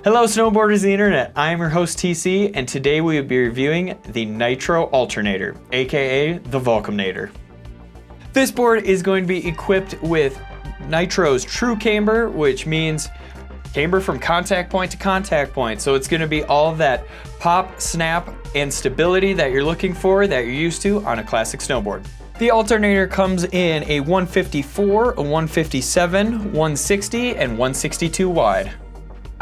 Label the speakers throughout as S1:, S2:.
S1: Hello snowboarders of the internet, I am your host TC, and today we will be reviewing the Nitro Alternator, aka the Vulcanator. This board is going to be equipped with Nitro's true camber, which means camber from contact point to contact point. So it's going to be all of that pop, snap, and stability that you're looking for, that you're used to on a classic snowboard. The alternator comes in a 154, a 157, 160, and 162 wide.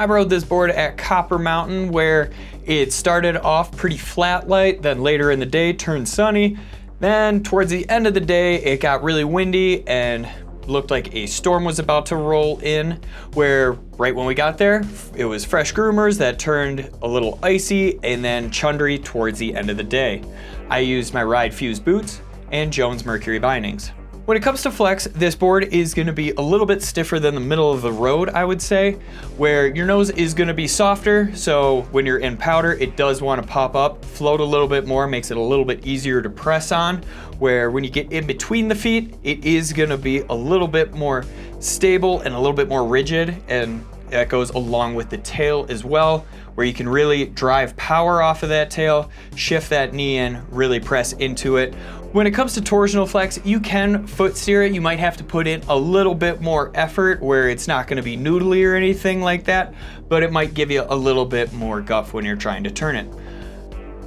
S1: I rode this board at Copper Mountain, where it started off pretty flat light, then later in the day turned sunny. Then towards the end of the day, it got really windy and looked like a storm was about to roll in, where right when we got there, it was fresh groomers that turned a little icy and then chundery towards the end of the day. I used my Ride Fuse boots and Jones Mercury bindings. When it comes to flex, this board is going to be a little bit stiffer than the middle of the road, I would say, where your nose is going to be softer, so when you're in powder, it does want to pop up, float a little bit more, makes it a little bit easier to press on, where when you get in between the feet, it is going to be a little bit more stable and a little bit more rigid, and that goes along with the tail as well, where you can really drive power off of that tail, shift that knee in, really press into it. When it comes to torsional flex, you can foot steer it. You might have to put in a little bit more effort, where it's not going to be noodly or anything like that, but it might give you a little bit more guff when you're trying to turn it.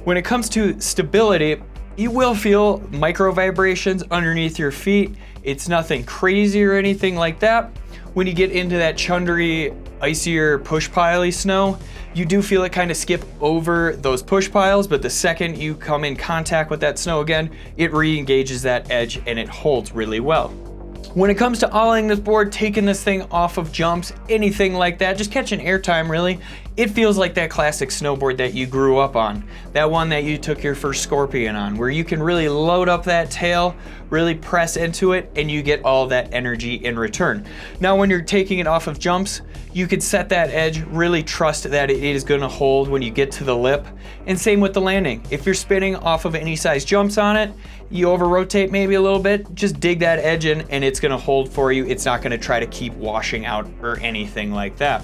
S1: When it comes to stability, you will feel micro vibrations underneath your feet. It's nothing crazy or anything like that. When you get into that chundery, icier push pile-y snow, you do feel it kind of skip over those push piles, but the second you come in contact with that snow again, it re-engages that edge and it holds really well. When it comes to ollieing this board, taking this thing off of jumps, anything like that, just catching airtime really, it feels like that classic snowboard that you grew up on. That one that you took your first Scorpion on, where you can really load up that tail, really press into it, and you get all that energy in return. Now when you're taking it off of jumps, you can set that edge, really trust that it is gonna hold when you get to the lip, and same with the landing. If you're spinning off of any size jumps on it, you over rotate maybe a little bit, just dig that edge in and it's gonna hold for you. It's not gonna try to keep washing out or anything like that.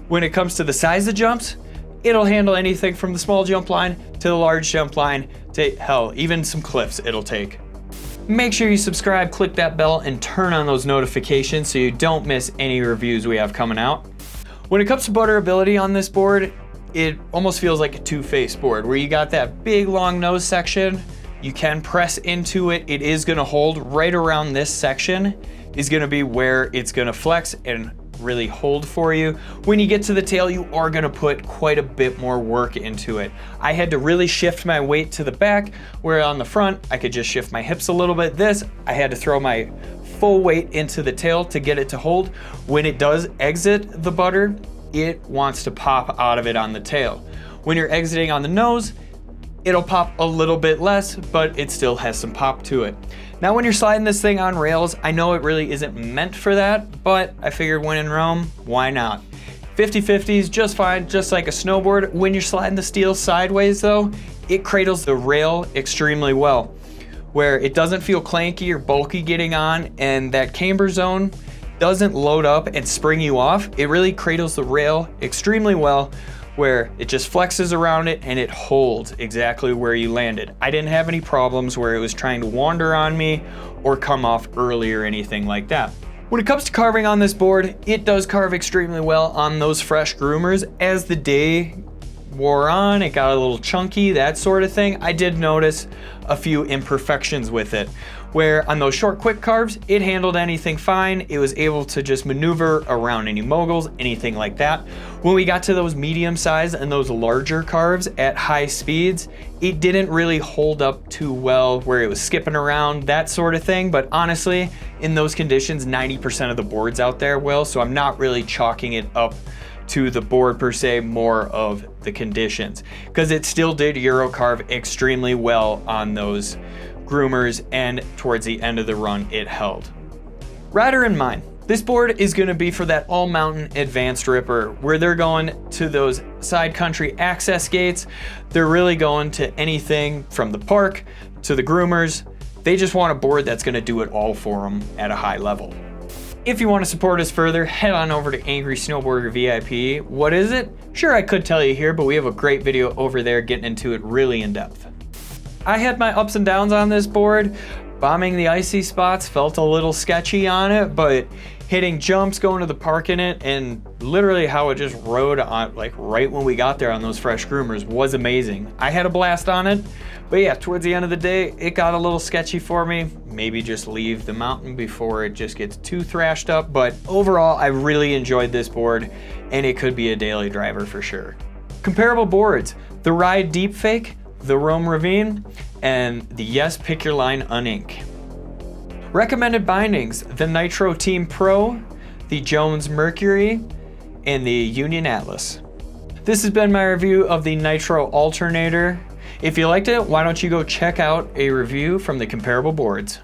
S1: When it comes to the size of jumps, it'll handle anything from the small jump line to the large jump line to hell, even some cliffs it'll take. Make sure you subscribe, click that bell, and turn on those notifications so you don't miss any reviews we have coming out. When it comes to butterability on this board, it almost feels like a two-faced board, where you got that big long nose section, you can press into it, it is gonna hold right around this section, is gonna be where it's gonna flex and really hold for you. When you get to the tail, you are gonna put quite a bit more work into it. I had to really shift my weight to the back, where on the front, I could just shift my hips a little bit. This, I had to throw my full weight into the tail to get it to hold. When it does exit the butter, it wants to pop out of it on the tail. When you're exiting on the nose, it'll pop a little bit less, but it still has some pop to it. Now when you're sliding this thing on rails, I know it really isn't meant for that, but I figured when in Rome, why not? 50-50 is just fine, just like a snowboard. When you're sliding the steel sideways though, it cradles the rail extremely well, where it doesn't feel clanky or bulky getting on, and that camber zone doesn't load up and spring you off. It really cradles the rail extremely well, where it just flexes around it and it holds exactly where you landed. I didn't have any problems where it was trying to wander on me or come off early or anything like that. When it comes to carving on this board, it does carve extremely well on those fresh groomers. As the day wore on, it got a little chunky, that sort of thing. I did notice a few imperfections with it, where on those short quick carves, it handled anything fine. It was able to just maneuver around any moguls, anything like that. When we got to those medium size and those larger carves at high speeds, it didn't really hold up too well, where it was skipping around, that sort of thing. But honestly, in those conditions, 90% of the boards out there will, so I'm not really chalking it up to the board per se, more of the conditions, because it still did Euro carve extremely well on those groomers, and towards the end of the run it held. Rider in mind, this board is going to be for that all mountain advanced ripper, where they're going to those side country access gates. They're really going to anything from the park to the groomers. They just want a board that's going to do it all for them at a high level. If you want to support us further, head on over to Angry Snowboarder VIP. What is it? Sure, I could tell you here, but we have a great video over there getting into it really in depth. I had my ups and downs on this board. Bombing the icy spots felt a little sketchy on it, but hitting jumps, going to the park in it, and literally how it just rode on, like right when we got there on those fresh groomers, was amazing. I had a blast on it, but yeah, towards the end of the day, it got a little sketchy for me. Maybe just leave the mountain before it just gets too thrashed up, but overall, I really enjoyed this board, and it could be a daily driver for sure. Comparable boards, the Ride Deepfake, the Ravine, and the Yes Pick Your Line Uninc. Recommended bindings, the Nitro Team Pro, the Jones Mercury, and the Union Atlas. This has been my review of the Nitro Alternator. If you liked it, why don't you go check out a review from the comparable boards.